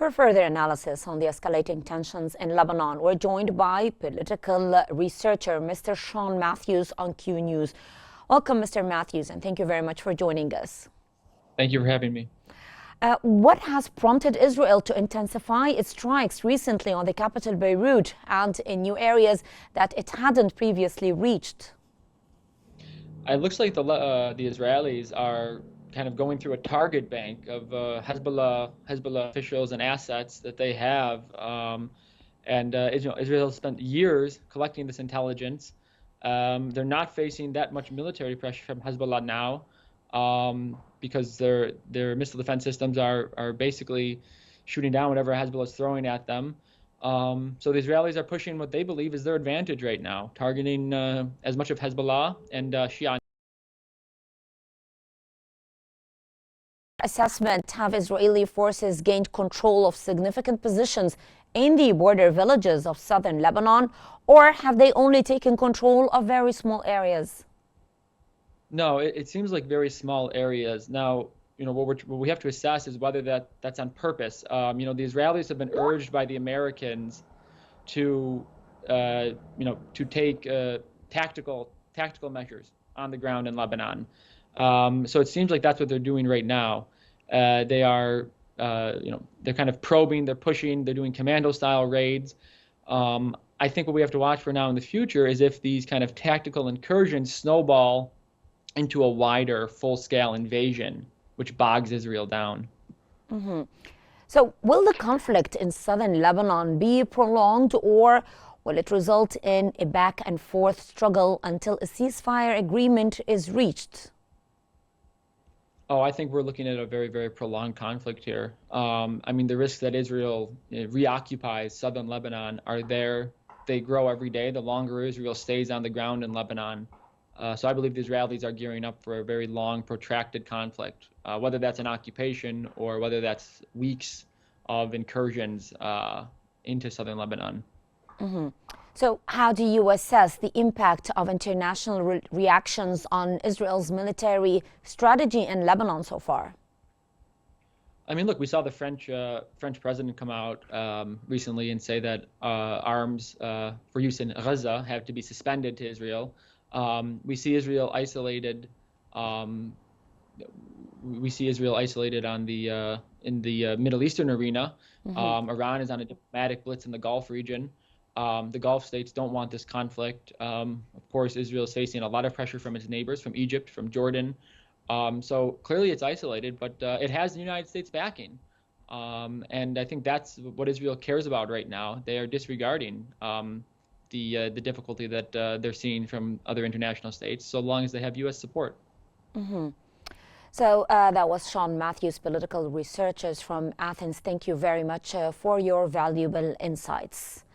For further analysis on the escalating tensions in Lebanon, we're joined by political researcher Mr. Sean Mathews on Qnews. Welcome, Mr. Mathews, and thank you very much for joining us. Thank you for having me. What has prompted Israel to intensify its strikes recently on the capital Beirut and in new areas that it hadn't previously reached? It looks like the Israelis are kind of going through a target bank of Hezbollah officials and assets that they have, and Israel spent years collecting this intelligence. They're not facing that much military pressure from Hezbollah now, because their missile defense systems are basically shooting down whatever Hezbollah is throwing at them. So the Israelis are pushing what they believe is their advantage right now, targeting as much of Hezbollah and Shia. Assessment, have Israeli forces gained control of significant positions in the border villages of southern Lebanon, or have they only taken control of very small areas? No, it seems like very small areas. Now, what we have to assess is whether that's on purpose. The Israelis have been urged by the Americans to take tactical measures on the ground in Lebanon. So it seems like that's what they're doing right now. They are, they're kind of probing, they're pushing, they're doing commando-style raids. I think what we have to watch for now in the future is if these kind of tactical incursions snowball into a wider, full-scale invasion, which bogs Israel down. Mm-hmm. So will the conflict in southern Lebanon be prolonged, or will it result in a back-and-forth struggle until a ceasefire agreement is reached? Oh, I think we're looking at a very, very prolonged conflict here. The risks that Israel reoccupies southern Lebanon are there. They grow every day the longer Israel stays on the ground in Lebanon. So I believe the Israelis are gearing up for a very long, protracted conflict, whether that's an occupation or whether that's weeks of incursions into southern Lebanon. Mm-hmm. So how do you assess the impact of international reactions on Israel's military strategy in Lebanon so far? Look, we saw the French president come out recently and say that arms for use in Gaza have to be suspended to Israel. We see Israel isolated. We see Israel isolated on in the Middle Eastern arena. Mm-hmm. Iran is on a diplomatic blitz in the Gulf region. The Gulf states don't want this conflict. Of course, Israel is facing a lot of pressure from its neighbors, from Egypt, from Jordan. So clearly it's isolated, but it has the United States backing. And I think that's what Israel cares about right now. They are disregarding the difficulty that they're seeing from other international states, so long as they have U.S. support. Mm-hmm. So that was Sean Mathews, political researcher from Athens. Thank you very much for your valuable insights.